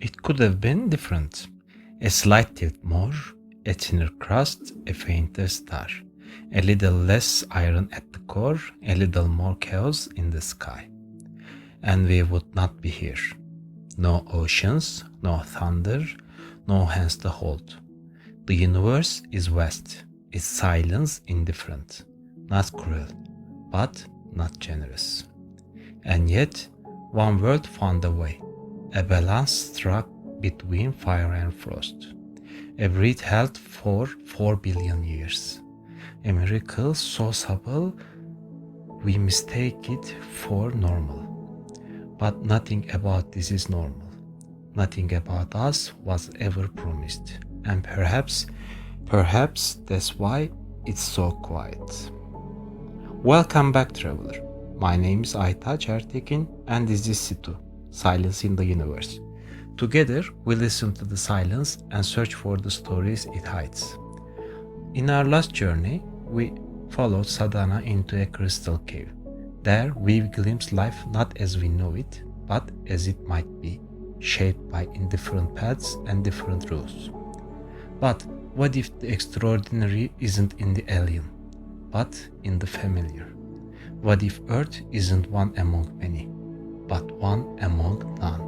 It could have been different. A slight tilt more, a thinner crust, a fainter star. A little less iron at the core, a little more chaos in the sky. And we would not be here. No oceans, no thunder, no hands to hold. The universe is vast, its silence indifferent, not cruel, but not generous. And yet, one world found a way, a balance struck between fire and frost. A breath held for 4 billion years. A miracle so subtle we mistake it for normal. But nothing about this is normal. Nothing about us was ever promised. And perhaps that's why it's so quiet. Welcome back, traveler. My name is Aytaç Ertekin and this is SITU, Silence in the Universe. Together, we listen to the silence and search for the stories it hides. In our last journey, we followed Sadhana into a crystal cave. There, we glimpsed life not as we know it, but as it might be, shaped by indifferent paths and different rules. But what if the extraordinary isn't in the alien, but in the familiar? What if Earth isn't one among many, but one among none?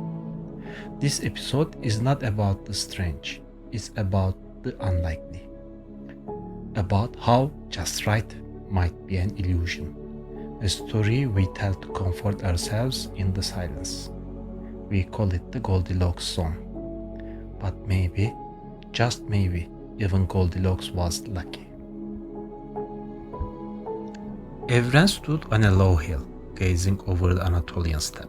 This episode is not about the strange, it's about the unlikely. About how just right might be an illusion. A story we tell to comfort ourselves in the silence. We call it the Goldilocks Zone. But maybe, just maybe, even Goldilocks was lucky. Evren stood on a low hill, gazing over the Anatolian steppe.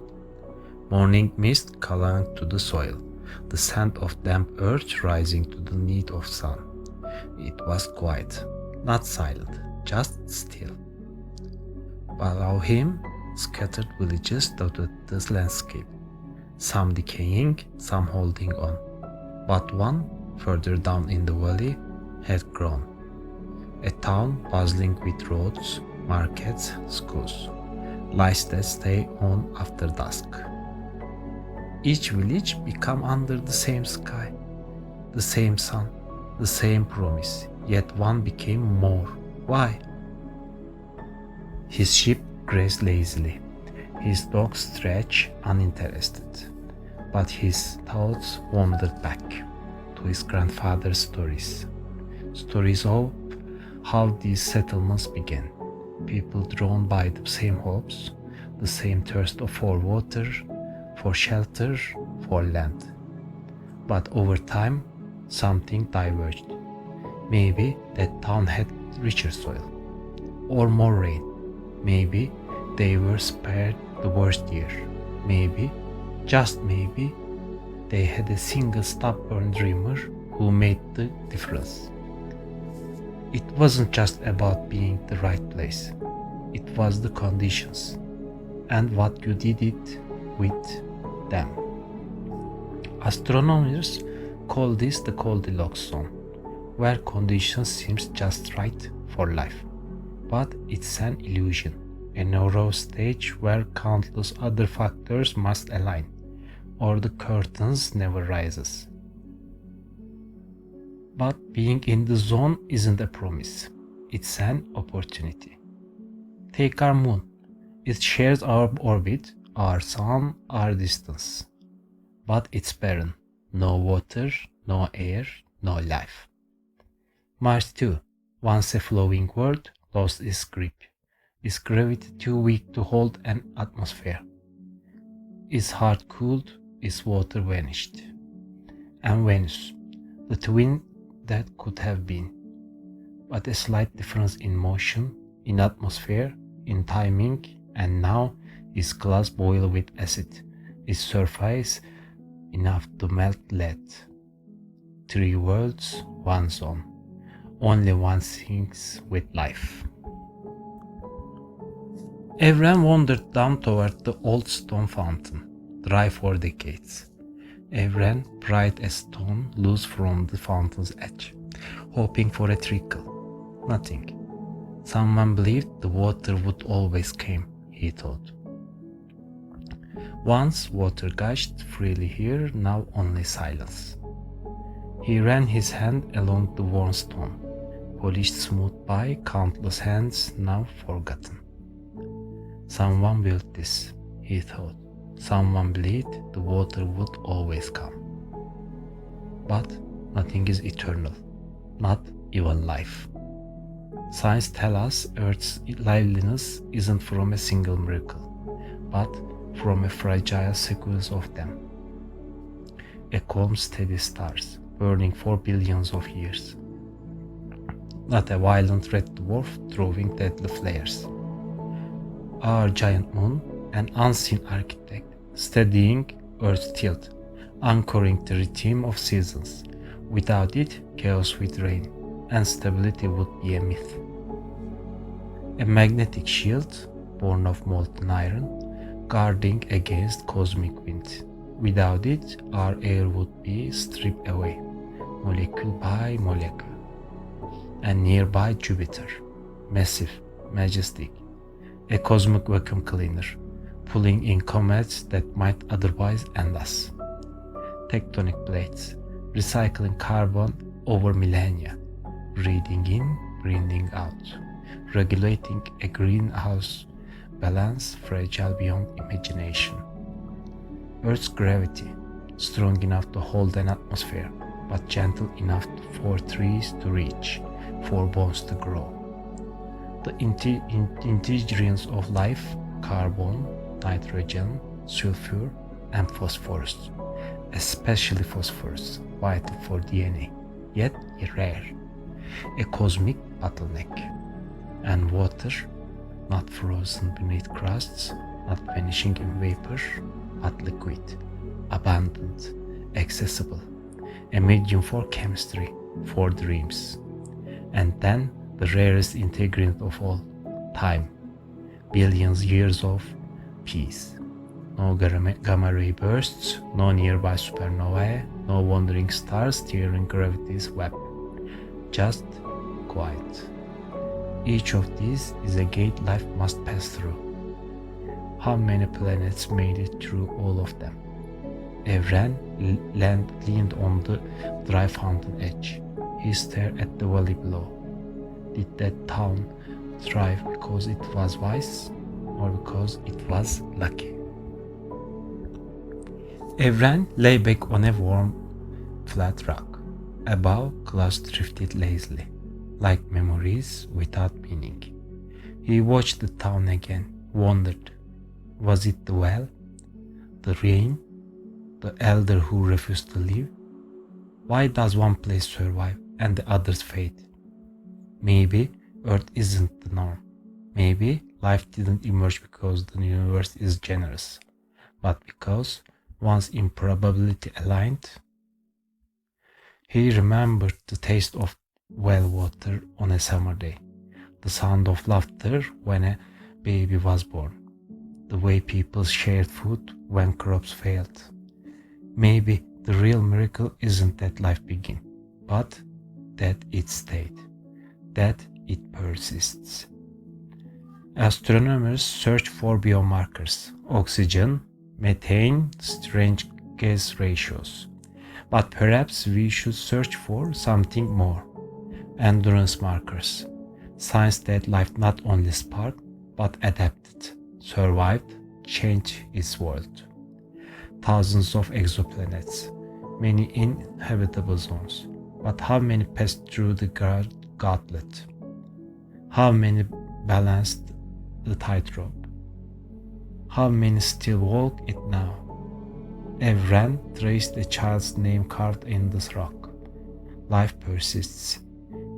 Morning mist clung to the soil, the scent of damp earth rising to the need of sun. It was quiet, not silent, just still. Below him, scattered villages dotted the landscape, some decaying, some holding on. But one, further down in the valley, had grown. A town bustling with roads, markets, schools, lights that stay on after dusk. Each village became under the same sky, the same sun, the same promise, yet one became more. Why? His sheep grazed lazily, his dogs stretched uninterested, but his thoughts wandered back to his grandfather's stories. Stories of how these settlements began, people drawn by the same hopes, the same thirst for water, for shelter, for land. But over time, something diverged. Maybe that town had richer soil, or more rain. Maybe they were spared the worst year. Maybe, just maybe, they had a single stubborn dreamer who made the difference. It wasn't just about being the right place. It was the conditions and what you did it with them. Astronomers call this the Goldilocks Zone, where conditions seems just right for life. But it's an illusion, a narrow stage where countless other factors must align, or the curtains never rises. But being in the zone isn't a promise, it's an opportunity. Take our moon. It shares our orbit, our sun, our distance. But it's barren. No water, no air, no life. Mars too, once a flowing world, lost its grip. Its gravity too weak to hold an atmosphere. Its heart cooled, its water vanished. And Venus, the twin that could have been. But a slight difference in motion, in atmosphere, in timing, and now its glass boiled with acid, its surface enough to melt lead. 3 worlds, one zone. Only one sings with life. Evren wandered down toward the old stone fountain, dry for decades. Evren pried a stone loose from the fountain's edge, hoping for a trickle. Nothing. Someone believed the water would always come, he thought. Once water gushed freely here, now only silence. He ran his hand along the worn stone, polished smooth by countless hands now forgotten. Someone built this, he thought. Someone believed the water would always come. But nothing is eternal, not even life. Science tells us Earth's liveliness isn't from a single miracle, but from a fragile sequence of them. A calm, steady stars, burning for billions of years. Not a violent red dwarf throwing deadly flares. Our giant moon, an unseen architect, steadying Earth's tilt, anchoring the rhythm of seasons. Without it, chaos would reign, and stability would be a myth. A magnetic shield, born of molten iron, guarding against cosmic wind. Without it, our air would be stripped away, molecule by molecule. And nearby Jupiter, massive, majestic, a cosmic vacuum cleaner, pulling in comets that might otherwise end us. Tectonic plates, recycling carbon over millennia, breathing in, breathing out, regulating a greenhouse balance fragile beyond imagination. Earth's gravity, strong enough to hold an atmosphere, but gentle enough for trees to reach, for bones to grow. The ingredients of life, carbon, nitrogen, sulfur, and phosphorus, especially phosphorus, vital for DNA, yet rare, a cosmic bottleneck. And water, not frozen beneath crusts, not vanishing in vapor, but liquid, abundant, accessible, a medium for chemistry, for dreams. And then the rarest ingredient of all, time, billions years of peace. No gamma ray bursts, no nearby supernovae, no wandering stars tearing gravity's web. Just quiet. Each of these is a gate life must pass through. How many planets made it through all of them? Evren leaned on the dry fountain edge. He stared at the valley below. Did that town thrive because it was wise, or because it was lucky? Evren lay back on a warm, flat rock. Above, clouds drifted lazily, like memories without meaning. He watched the town again, wondered. Was it the well, the rain, the elder who refused to leave? Why does one place survive and the others fade? Maybe Earth isn't the norm. Maybe life didn't emerge because the universe is generous, but because one's improbability aligned. He remembered the taste of well water on a summer day, the sound of laughter when a baby was born, the way people shared food when crops failed. Maybe the real miracle isn't that life began, but that it stayed, that it persists. Astronomers search for biomarkers, oxygen, methane, strange gas ratios. But perhaps we should search for something more. Endurance markers, signs that life not only sparked, but adapted, survived, changed its world. Thousands of exoplanets, many inhabitable zones, but how many passed through the gauntlet? How many balanced the tightrope? How many still walk it now? Evren traced a child's name carved in this rock. Life persists,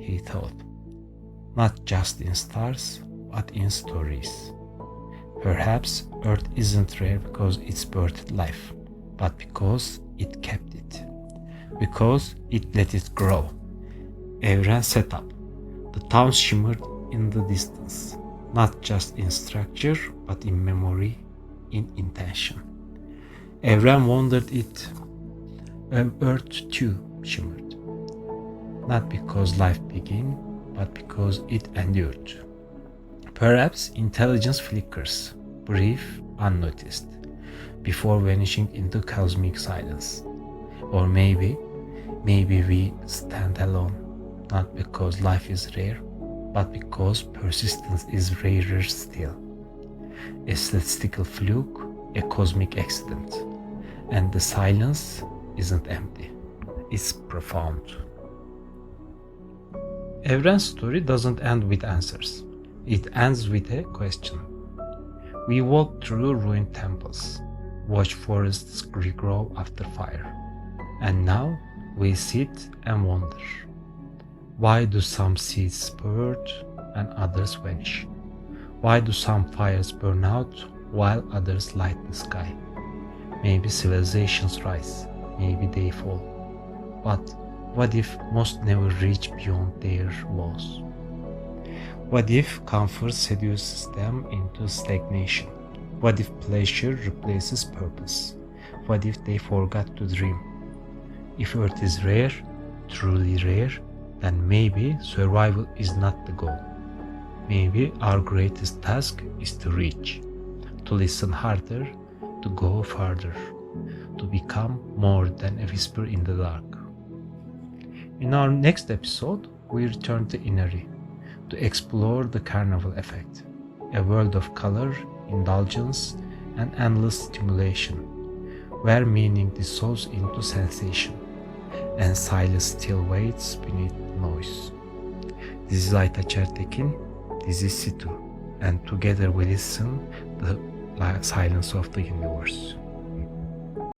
he thought, not just in stars, but in stories. Perhaps Earth isn't rare because it's birthed life, but because it kept it, because it let it grow. Evren set up. The town shimmered in the distance, not just in structure, but in memory, in intention. Evren wondered it. Earth too shimmered, not because life began, but because it endured. Perhaps intelligence flickers, brief, unnoticed, before vanishing into cosmic silence. Or maybe we stand alone, not because life is rare, but because persistence is rarer still. A statistical fluke, a cosmic accident, and the silence isn't empty, it's profound. Evren's story doesn't end with answers, it ends with a question. We walk through ruined temples, watch forests regrow after fire, and now we sit and wonder. Why do some seeds spurt and others vanish? Why do some fires burn out while others light the sky? Maybe civilizations rise, maybe they fall. But what if most never reach beyond their walls? What if comfort seduces them into stagnation? What if pleasure replaces purpose? What if they forgot to dream? If Earth is rare, truly rare, then maybe survival is not the goal. Maybe our greatest task is to reach, to listen harder, to go further, to become more than a whisper in the dark. In our next episode, we return to Inari to explore the carnival effect, a world of color, indulgence, and endless stimulation, where meaning dissolves into sensation, and silence still waits beneath noise. This is Aytaç Ertekin, this is SITU, and together we listen the silence of the universe.